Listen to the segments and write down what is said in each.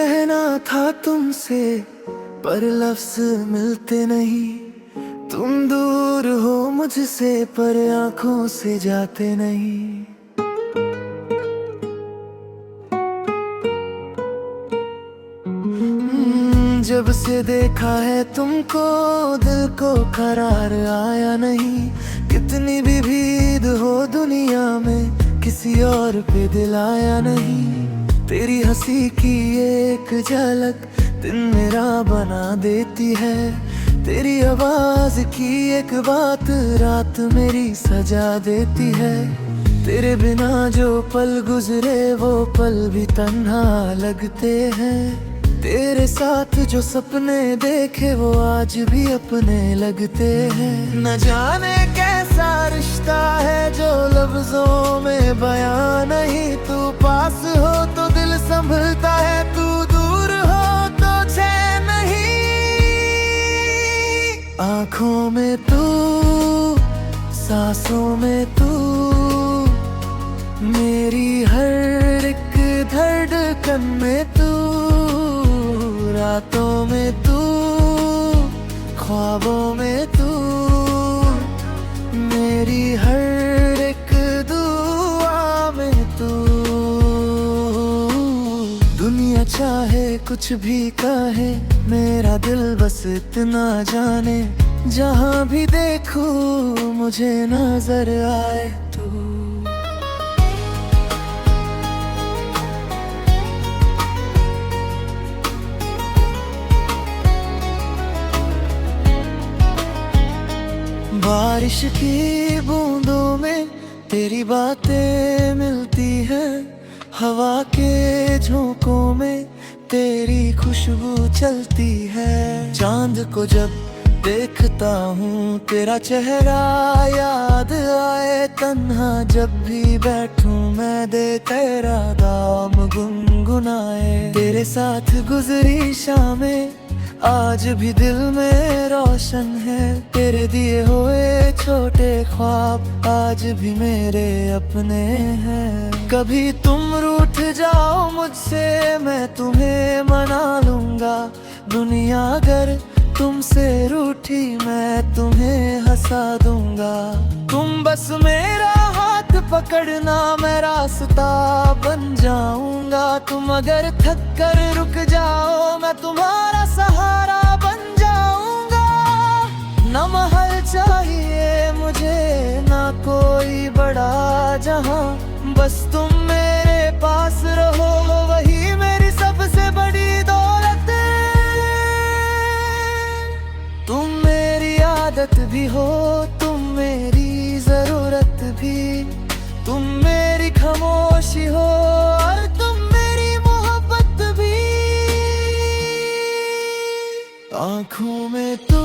कहना था तुमसे पर लफ्ज मिलते नहीं। तुम दूर हो मुझसे पर आंखों से जाते नहीं। जब से देखा है तुमको दिल को करार आया नहीं। कितनी भी भीड़ हो दुनिया में किसी और पे दिल आया नहीं। तेरी हंसी की एक झलक दिन मेरा बना देती है। तेरी आवाज की एक बात रात मेरी सजा देती है। तेरे बिना जो पल गुजरे वो पल भी तन्हा लगते हैं। तेरे साथ जो सपने देखे वो आज भी अपने लगते हैं। न जाने कैसा रिश्ता है जो लफ्जों में बयां नहीं। तू पास हो तो दिल संभलता है, तू दूर हो तो चैन नहीं। आँखों में तू, सांसों में तू, मेरी हर एक धड़कन में तू, रातों में तू, ख्वाबों में तू, मेरी हर एक दुआ में तू। दुनिया चाहे कुछ भी कहे मेरा दिल बस इतना जाने। जहाँ भी देखूं मुझे नजर आए तू। बारिश की बूंदों में तेरी बातें मिलती हैं। हवा के झोंकों में तेरी खुशबू चलती है। चांद को जब देखता हूँ तेरा चेहरा याद आए। तन्हा जब भी बैठूं मैं दे तेरा दाम गुनगुनाए। तेरे साथ गुजरी शामें आज भी दिल में रोशन है। तेरे दिए हुए छोटे ख्वाब आज भी मेरे अपने हैं। कभी तुम रूठ जाओ मुझसे मैं तुम्हें मना लूंगा। दुनिया अगर तुमसे रूठी मैं तुम्हें हंसा दूंगा। तुम बस मेरा हाथ पकड़ना मैं रास्ता बन जाऊंगा। तुम अगर थक कर रुक जाओ मैं तुम्हारा सहारा बन जाऊंगा। न महल चाहिए मुझे ना कोई बड़ा जहां। बस तुम मेरे पास रहो वही मेरी सबसे बड़ी दौलत है। तुम मेरी आदत भी हो, तुम मेरी जरूरत भी। तुम मेरी खामोशी हो और तुम मेरी मोहब्बत भी। आँखों में तू,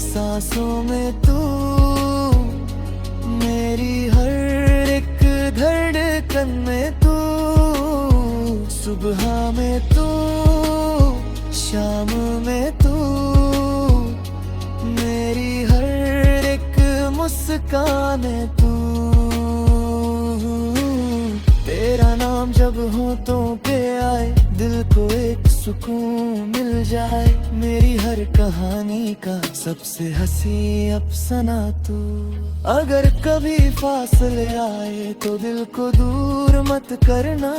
सांसों में तू, मेरी हर एक धड़कन में तू। सुबह में तू, शाम में तू, मेरी हर एक मुस्कान तू। तेरा नाम जब होठों पे आए दिल को एक सुकून मिल जाए। मेरी हर कहानी का सबसे हंसी अफसाना तू। अगर कभी फासले आए तो दिल को दूर मत करना।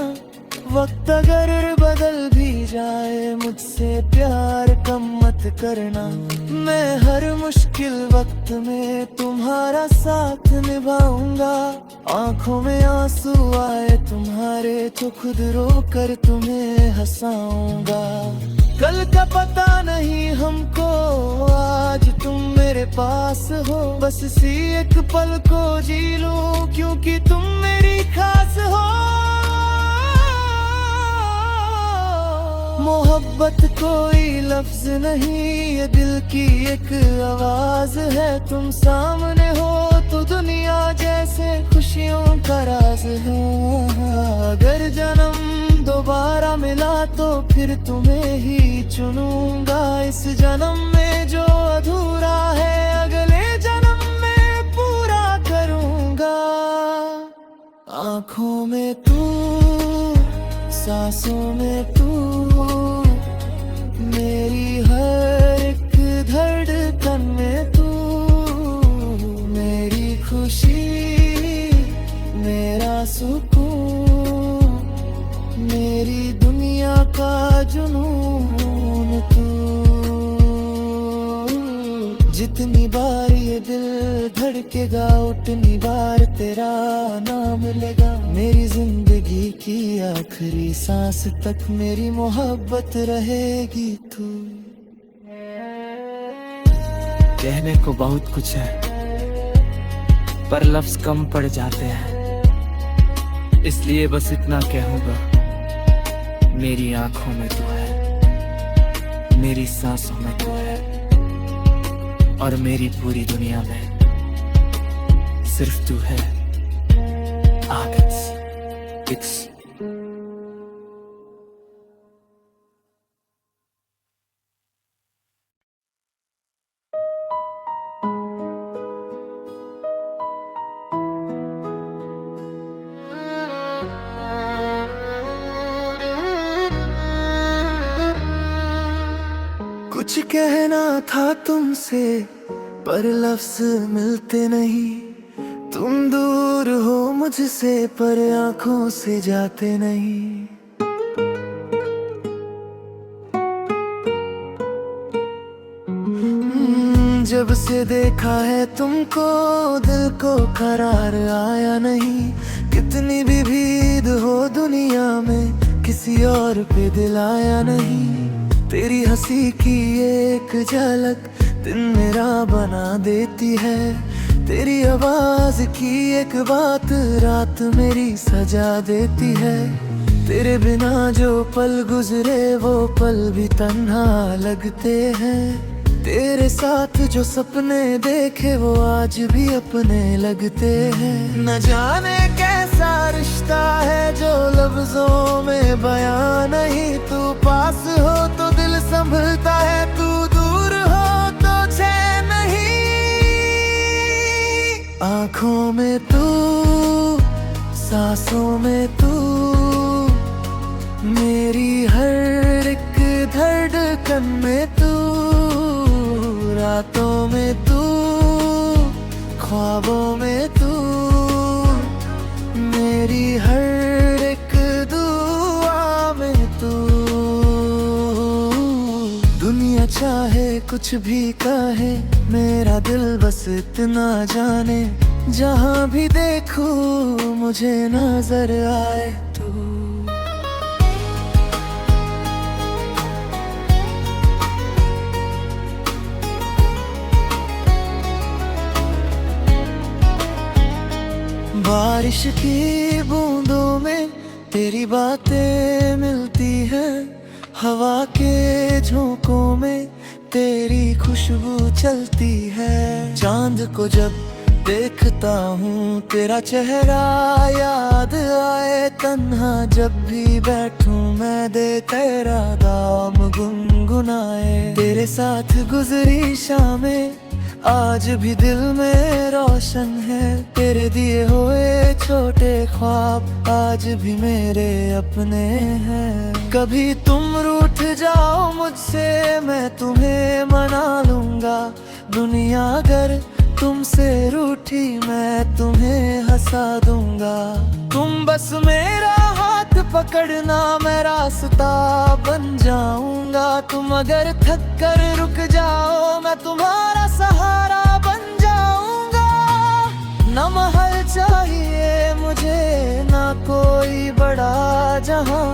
वक्त अगर बदल भी जाए मुझसे प्यार कम मत करना। मैं हर मुश्किल वक्त में तुम्हारा साथ निभाऊंगा। आंखों में आंसू आए तुम्हारे तो खुद रो कर तुम्हें हंसाऊंगा। कल का पता नहीं हमको आज तुम मेरे पास हो। बस इसी एक पल को जी लूं क्योंकि तुम मेरी खास हो। मोहब्बत कोई लफ्ज नहीं ये दिल की एक आवाज है। तुम सामने हो तो दुनिया जैसे खुशियों का राज है। अगर जन्म दोबारा मिला तो फिर तुम्हें ही चुनूंगा। इस जन्म में जो अधूरा है अगले जन्म में पूरा करूंगा। आँखों में तू, सांसों में तू, मेरी हर एक धड़कन में तू, मेरी खुशी मेरा सुकून, मेरी दुनिया का जुनून तू। जितनी बार ये दिल धड़केगा उतनी बार तेरा नाम लेगा। मेरी जिंदगी की आखिरी सांस तक मेरी मोहब्बत रहेगी तू। कहने को बहुत कुछ है पर लफ्ज कम पड़ जाते हैं, इसलिए बस इतना कहूंगा, मेरी आंखों में तू है, मेरी सांसों में तू है, और मेरी पूरी दुनिया में सिर्फ तू है। आगस्ट इट्स कुछ कहना था तुमसे पर लफ्ज मिलते नहीं। तुम दूर हो मुझसे पर आंखों से जाते नहीं। जब से देखा है तुमको दिल को करार आया नहीं। कितनी भी भीड़ हो दुनिया में किसी और पे दिल आया नहीं। तेरी हंसी की एक झलक दिन मेरा बना देती है। तेरी आवाज की एक बात रात मेरी सजा देती है। तेरे बिना जो पल गुजरे वो पल भी तन्हा लगते हैं। तेरे साथ जो सपने देखे वो आज भी अपने लगते हैं। न जाने कैसा रिश्ता है जो लफ्जों में बयां नहीं। तू पास हो तो दिल संभलता है, तू दूर हो तो चैन नहीं। आँखों में तू, सांसों में तू, मेरी हर एक धड़कन में तू, रातों में तू, ख्वाबों में तू, मेरी हर एक दुआ में तू। दुनिया चाहे कुछ भी कहे मेरा दिल बस इतना जाने। जहाँ भी देखूं मुझे नजर आए तू। बारिश की बूंदों में तेरी बातें मिलती हैं। हवा के झोंकों में तेरी खुशबू चलती है। चांद को जब देखता हूँ तेरा चेहरा याद आए। तन्हा जब भी बैठूं मैं दे तेरा दाम गुनगुनाए। तेरे साथ गुजरी शामें आज भी दिल में रोशन है। तेरे दिए हुए छोटे ख्वाब आज भी मेरे अपने हैं। कभी तुम रूठ जाओ मुझसे मैं तुम्हें मना लूंगा। दुनिया अगर तुमसे रूठी मैं तुम्हें हंसा दूंगा। तुम बस मेरा हाथ पकड़ना मैं रास्ता बन जाऊंगा। तुम अगर थक कर रुक जाओ मैं तुम्हारा सहारा बन जाऊंगा। न महल चाहिए मुझे ना कोई बड़ा जहां,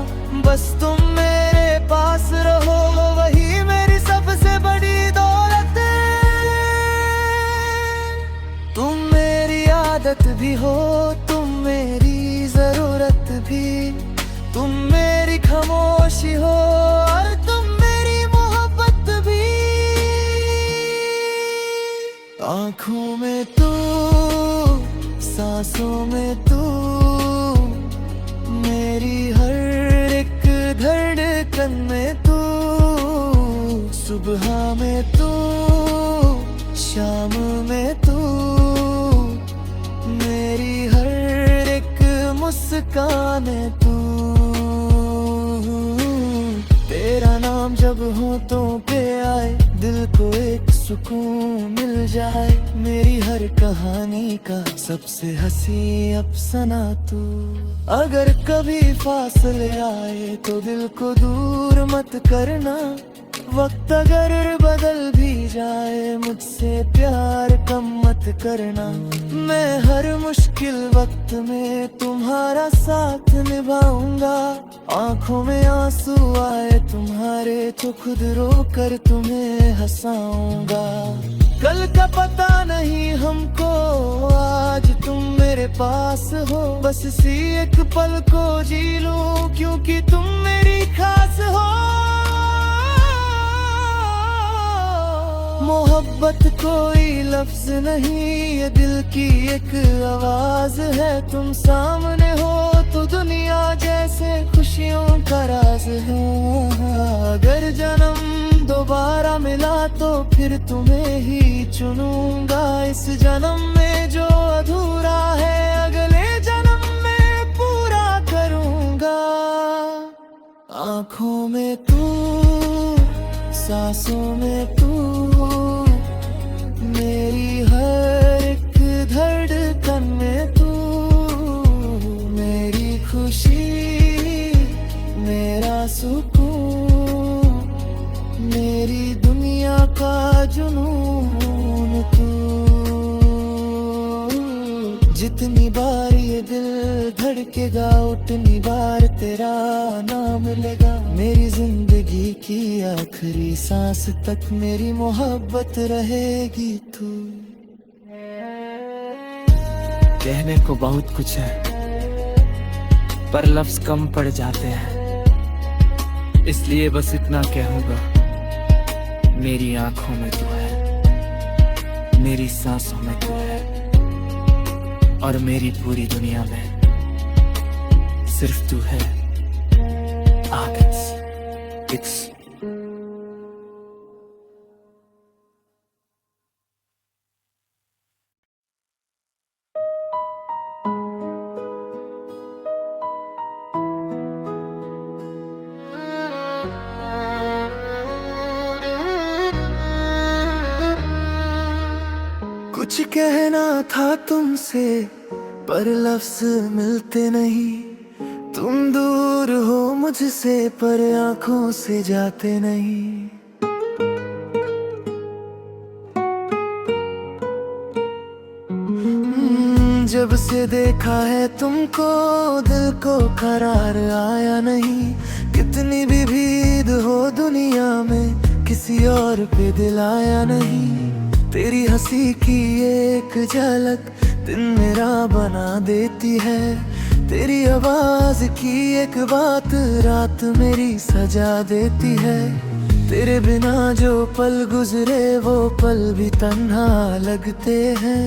बस तुम मेरे पास रहो वही मेरी सबसे बड़ी दौलत है। तुम मेरी आदत भी हो, तुम मेरी जरूरत भी। तुम मेरी खामोशी हो और तुम मेरी मोहब्बत भी। आँखों में तू, सांसों में तू, मेरी हर एक धड़कन में तू। सुबह में तू, शाम में तू, मेरी हर एक मुस्कान तू। नाम जब होठों पे आए, दिल को एक सुकून मिल जाए। मेरी हर कहानी का सबसे हंसी अफसाना तू। अगर कभी फासले आए तो दिल को दूर मत करना। वक्त अगर बदल भी जाए, मुझसे प्यार कम मत करना। मैं हर मुश्किल वक्त में तुम्हारा साथ निभाऊंगा। आंखों में आंसू आए तुम्हारे तो खुद रो कर तुम्हें हंसाऊंगा। कल का पता नहीं हमको, आज तुम मेरे पास हो। बस इसी एक पल को जी लूं, क्योंकि तुम मेरी खास हो। मोहब्बत कोई लफ्ज नहीं, ये दिल की एक आवाज है। तुम सामने हो तो दुनिया जैसे खुशियों का राज है। अगर जन्म दोबारा मिला तो फिर तुम्हें ही चुनूंगा। इस जन्म में जो अधूरा है, अगले जन्म में पूरा करूंगा। आँखों में तू, सांसों में तू, मेरी हर एक धड़कन में तू। मेरी खुशी, मेरा सुकून, मेरी दुनिया का जुनून तू। जितनी बार ये दिल धड़केगा, उतनी बार तेरा नाम लेगा। मेरी जिंदगी की आखिरी सांस तक मेरी मोहब्बत रहेगी तू। कहने को बहुत कुछ है, पर लफ्ज कम पड़ जाते हैं। इसलिए बस इतना कहूंगा, मेरी आंखों में तू है, मेरी सांसों में तू है, और मेरी पूरी दुनिया में सिर्फ तू है। आकाश इट्स कुछ कहना था तुमसे, पर लफ्ज मिलते नहीं। तुम दूर हो मुझसे, पर आंखों से जाते नहीं। जब से देखा है तुमको, दिल को करार आया नहीं। कितनी भी भीड़ हो दुनिया में, किसी और पे दिल आया नहीं। तेरी हंसी की एक झलक दिन मेरा बना देती है। तेरी आवाज की एक बात रात मेरी सजा देती है। तेरे बिना जो पल गुजरे, वो पल भी तन्हा लगते हैं।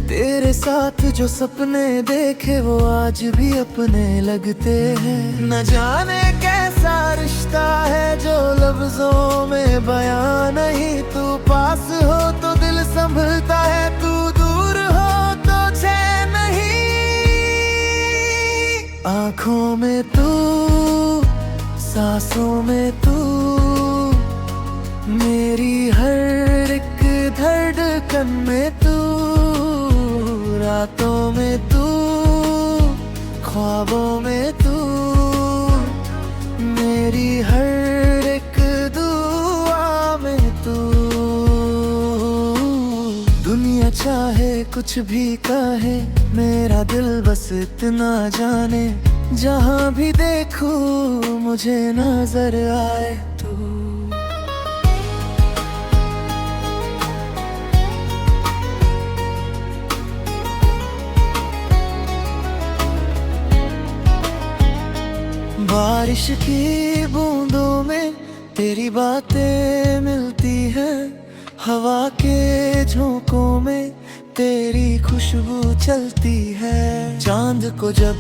तेरे साथ जो सपने देखे, वो आज भी अपने लगते हैं। न जाने कैसा रिश्ता है जो लफ्जों में बयां नहीं। तू पास हो तो दिल संभलता है, तू दूर हो तो चैन नहीं। आँखों में तू, सांसों में तू, मेरी हर एक धड़कन में तू। रातों में तू, ख्वाबों में तू, मेरी हर एक दुआ में तू। दुनिया चाहे कुछ भी कहे, मेरा दिल बस इतना जाने। जहाँ भी देखूं मुझे नजर आए तू। बारिश की बूंदों में तेरी बातें मिलती हैं। हवा के झोंकों में तेरी खुशबू चलती है। चांद को जब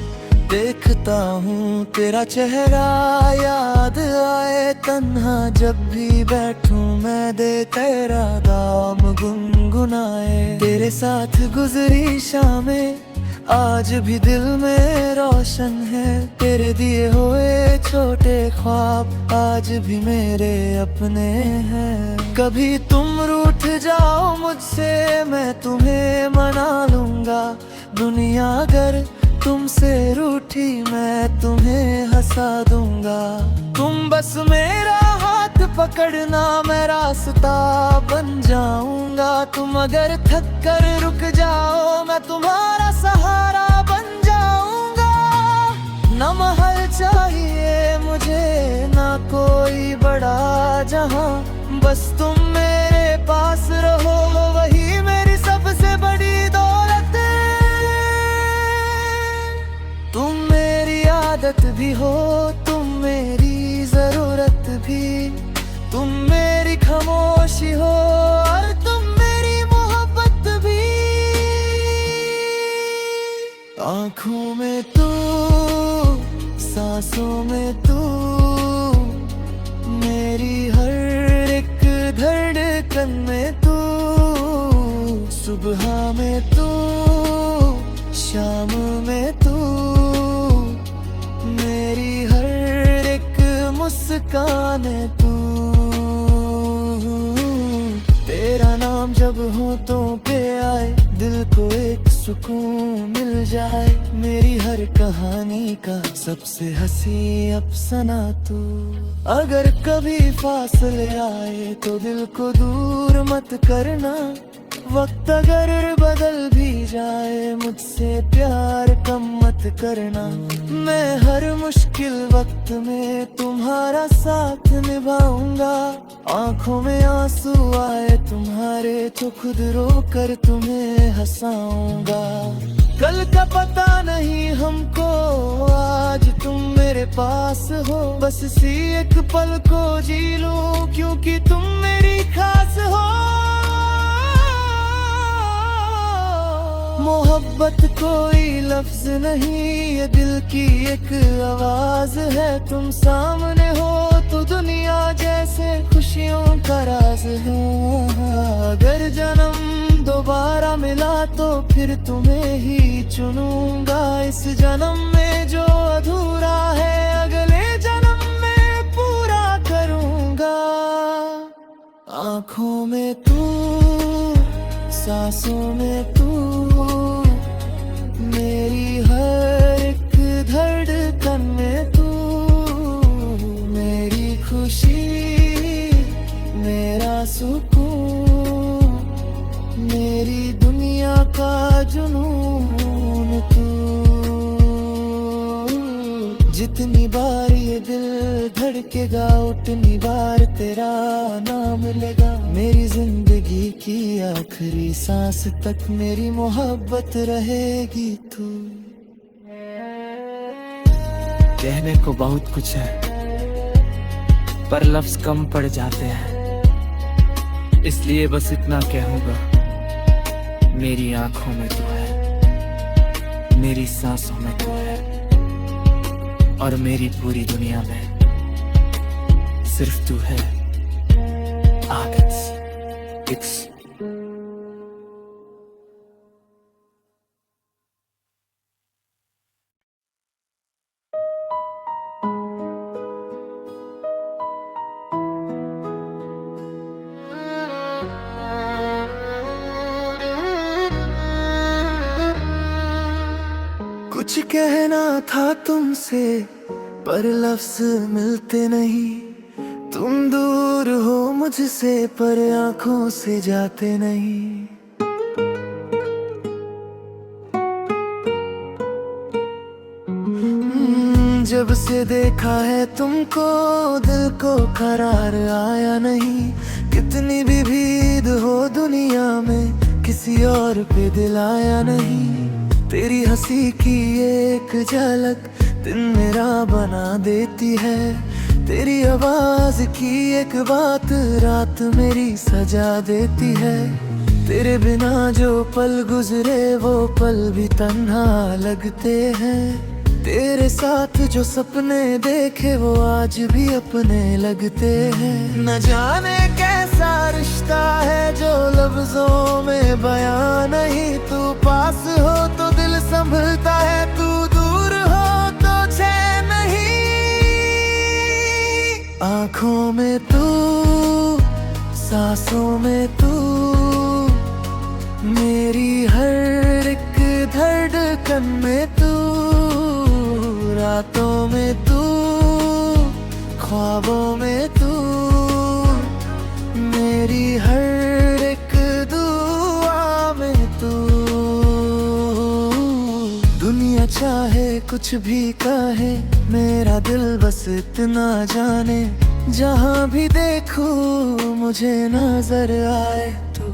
देखता हूँ तेरा चेहरा याद आए। तन्हा जब भी बैठूं मैं दे तेरा दाम गुनगुनाए। तेरे साथ गुजरी शामें आज भी दिल में रोशन है। तेरे दिए हुए छोटे ख्वाब आज भी मेरे अपने हैं। कभी तुम रूठ जाओ मुझसे मैं तुम्हें मना लूंगा, दुनिया अगर तुमसे रूठी मैं तुम्हें हंसा दूंगा। तुम बस मेरा हाथ पकड़ना मैं रास्ता बन जाऊंगा, तुम अगर थक कर रुक जाओ मैं तुम्हारा सहारा बन जाऊंगा। न महल चाहिए मुझे ना कोई बड़ा जहां, बस तुम मेरे पास रहो वही मेरी सबसे बड़ी दौलत है। तुम मेरी आदत भी हो, तुम मेरी जरूरत भी, तुम मेरी खामोशी हो और तुम मेरी मोहब्बत भी। आँखों में तू, सांसों में तू, मेरी हर एक धड़कन में तू, सुबह में तू, शाम में तू, मेरी हर एक मुस्कान तू। तेरा नाम जब होठों पे आए दिल को एक सुकून मिल जाए, मेरी हर कहानी का सबसे हंसी अफसाना तू। अगर कभी फासले आए तो दिल को दूर मत करना, वक्त अगर बदल भी जाए मुझसे प्यार कम मत करना। मैं हर मुश्किल वक्त में तुम्हारा साथ निभाऊंगा, आंखों में आंसू आए तुम्हारे तो खुद रो कर तुम्हें हंसाऊंगा। कल का पता नहीं हमको, आज तुम मेरे पास हो, बस इसी एक पल को जी लूं क्योंकि तुम मेरी खास हो। मोहब्बत कोई लफ्ज नहीं, ये दिल की एक आवाज है। तुम सामने हो तो दुनिया जैसे खुशियों का राज है। अगर जन्म दोबारा मिला तो फिर तुम्हें ही चुनूंगा, इस जन्म में जो अधूरा है अगले जन्म में पूरा करूंगा। आँखों में तू, सांसों में तू, मेरी हर एक धड़कन में तू, मेरी खुशी मेरा सुकून, मेरी दुनिया का जुनून तू। जितनी बार ये दिल धड़केगा उतनी बार तेरा नाम लेगा, मेरी जिंदगी की आखिरी सांस तक मेरी मोहब्बत रहेगी तू। कहने को बहुत कुछ है पर लफ्ज कम पड़ जाते हैं, इसलिए बस इतना कहूंगा, मेरी आंखों में तू है, मेरी सांसों में तू है और मेरी पूरी दुनिया में सिर्फ तू है। आगत इक्स कुछ कहना था तुमसे पर लफ्ज मिलते नहीं, तुम दूर हो मुझसे पर आंखों से जाते नहीं। जब से देखा है तुमको दिल को करार आया नहीं, कितनी भी भीड़ हो दुनिया में किसी और पे दिल आया नहीं। तेरी हंसी की एक झलक दिन मेरा बना देती है, तेरी आवाज की एक बात रात मेरी सजा देती है। तेरे बिना जो पल गुजरे वो पल भी तन्हा लगते हैं, तेरे साथ जो सपने देखे वो आज भी अपने लगते हैं। न जाने कैसा रिश्ता है जो लफ्जों में बयां नहीं, तू पास हो तो दिल संभलता है, तू दूर हो तो चैन नहीं। आँखों में तू, सांसों में तू, मेरी हर एक धड़कन में तू, रातों में तू, ख्वाबों में तू, मेरी हर एक दुआ में तू। दुनिया चाहे कुछ भी कहे, मेरा दिल बस इतना जाने, जहाँ भी देखूं मुझे नजर आए तू।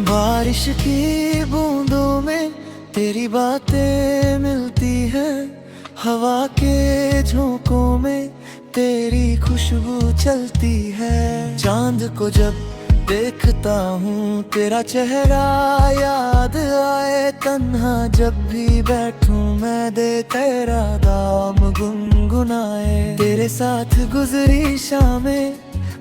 बारिश की बूंदों में तेरी बातें मिलती है, हवा के झोंकों में तेरी खुशबू चलती है। चांद को जब देखता हूँ तेरा चेहरा याद आए, तन्हा जब भी बैठूं मैं दे तेरा दाम गुनगुनाए। तेरे साथ गुजरी शामें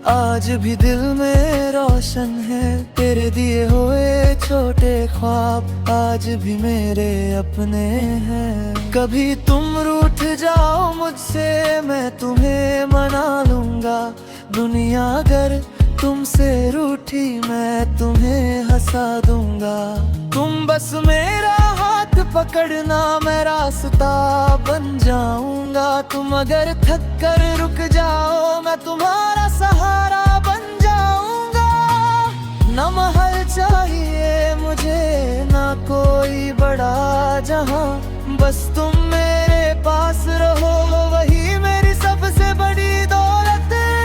आज भी दिल में रोशन है, तेरे दिए हुए छोटे ख्वाब आज भी मेरे अपने हैं। कभी तुम रूठ जाओ मुझसे मैं तुम्हें मना लूंगा, दुनिया अगर तुमसे रूठी मैं तुम्हें हंसा दूंगा। तुम बस मेरा हाथ पकड़ना मैं रास्ता बन जाऊंगा, तुम अगर थक कर रुक जाओ मैं तुम्हारा सहारा बन जाऊंगा। न महल चाहिए मुझे ना कोई बड़ा जहां, बस तुम मेरे पास रहो वही मेरी सबसे बड़ी दौलत है।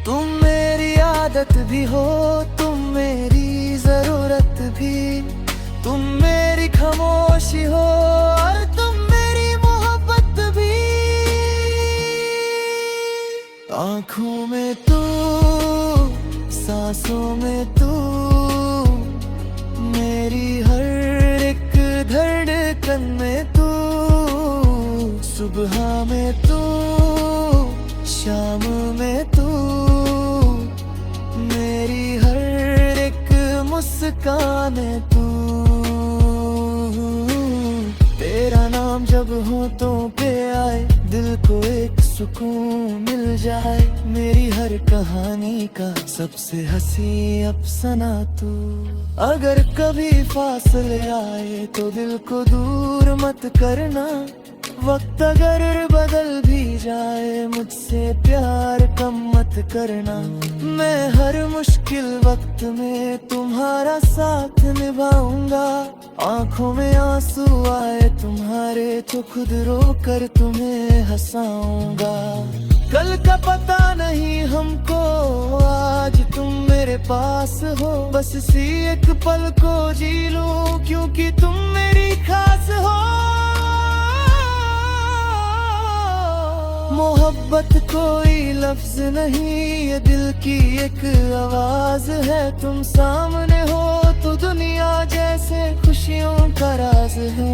तुम मेरी आदत भी हो, तुम मेरी जरूरत भी, तुम मेरी खामोशी हो और तुम मेरी मोहब्बत भी। आँखों में तू, सांसों में तू, मेरी हर एक धड़कन में तू, सुबह में तू, शाम में तू, मेरी हर एक मुस्कान तू। तेरा नाम जब होठों पे आए दिल को एक सुकून मिल जाए, मेरी हर कहानी का सबसे हंसी अफसाना तू। अगर कभी फासले आए तो दिल को दूर मत करना, वक्त अगर बदल भी जाए मुझसे प्यार कम मत करना। मैं हर मुश्किल वक्त में तुम्हारा साथ निभाऊंगा, आंखों में आंसू आए तुम्हारे तो खुद रो कर तुम्हें हंसाऊंगा। कल का पता नहीं हमको, आज तुम मेरे पास हो, बस इसी एक पल को जी लूं क्योंकि तुम मेरी खास हो। मोहब्बत कोई लफ्ज नहीं, ये दिल की एक आवाज है, तुम सामने हो तो दुनिया जैसे खुशियों का राज है।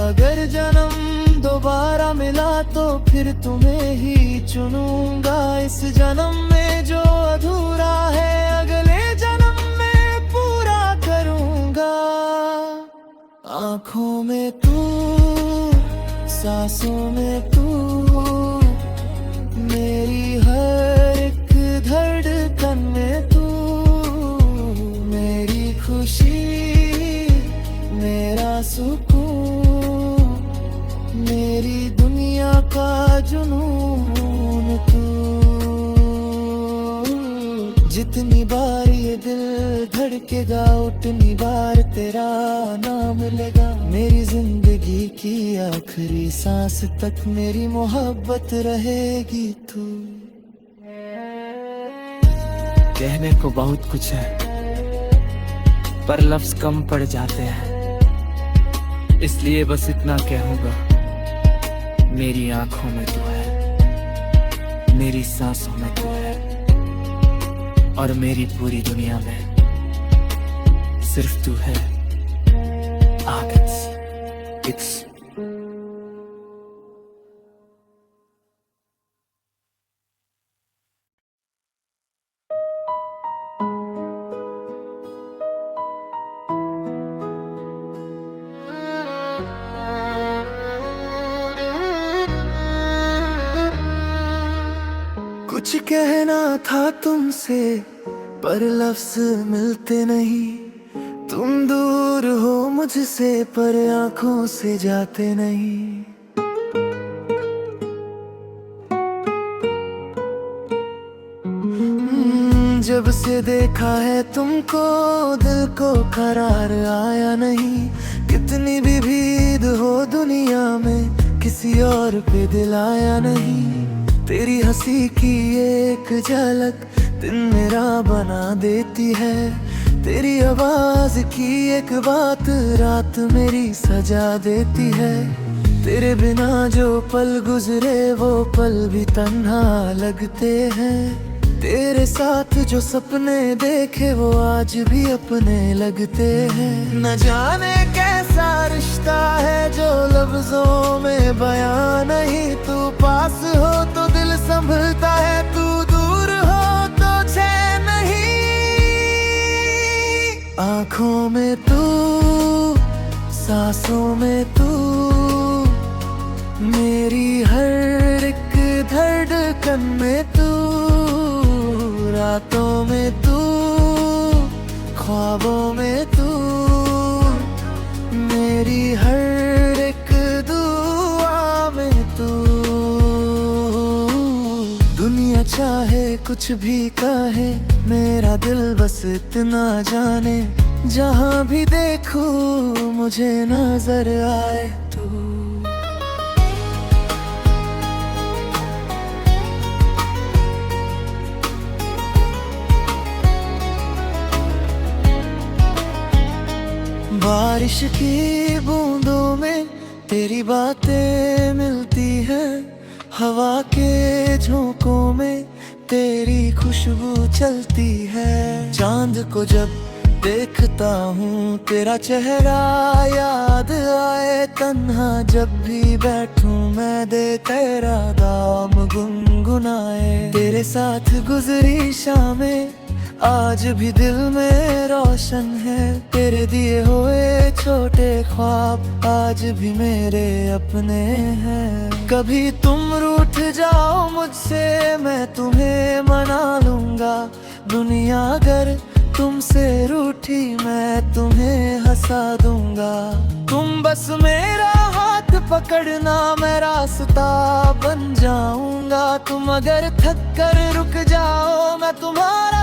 अगर जन्म दोबारा मिला तो फिर तुम्हें ही चुनूंगा, इस जन्म में जो अधूरा है अगले जन्म में पूरा करूंगा। आँखों में तू, सांसों में तू, मेरी हर एक धड़कन में तू, मेरी खुशी मेरा सुकून, मेरी दुनिया का जुनून तू। जितनी बार ये दिल धड़केगा उतनी बार तेरा नाम लेगा, मेरी जिंदगी की आखिरी सांस तक मेरी मोहब्बत रहेगी तू। कहने को बहुत कुछ है पर लफ्ज कम पड़ जाते हैं, इसलिए बस इतना कहूंगा, मेरी आंखों में तू है, मेरी सांसों में तू है और मेरी पूरी दुनिया में सिर्फ तू है। It's था तुमसे, पर लफ्ज मिलते नहीं। तुम दूर हो मुझसे, पर आंखों से जाते नहीं। जब से देखा है तुमको, दिल को करार आया नहीं। कितनी भी भीड़ हो दुनिया में, किसी और पे दिल आया नहीं। तेरी हंसी की एक झलक दिन मेरा बना देती है। तेरी आवाज की एक बात रात मेरी सजा देती है। तेरे बिना जो पल गुजरे वो पल भी तन्हा लगते हैं। तेरे साथ जो सपने देखे वो आज भी अपने लगते हैं। न जाने कैसा रिश्ता है जो लफ्जों में बयां नहीं। तू पास हो तो दिल संभलता है, तू दूर हो तो चैन नहीं। आँखों में तू, सांसों में तू, मेरी हर एक धड़कन में तू, रातों में तू, ख्वाबों में तू, मेरी हर एक दुआ में तू। दुनिया चाहे कुछ भी कहे, मेरा दिल बस इतना जाने। जहाँ भी देखूं मुझे नजर आए तू। बारिश की बूंदों में तेरी बातें मिलती हैं। हवा के झोंकों में तेरी खुशबू चलती है। चांद को जब देखता हूँ तेरा चेहरा याद आए। तन्हा जब भी बैठूं मैं दे तेरा दाम गुनगुनाए। तेरे साथ गुजरी शामें आज भी दिल में रोशन है। तेरे दिए हुए छोटे ख्वाब आज भी मेरे अपने हैं। कभी तुम रूठ जाओ मुझसे, मैं तुम्हें मना लूंगा। दुनिया अगर तुमसे रूठी मैं तुम्हें हंसा दूंगा। तुम बस मेरा हाथ पकड़ना, मैं रास्ता बन जाऊंगा। तुम अगर थक कर रुक जाओ मैं तुम्हारा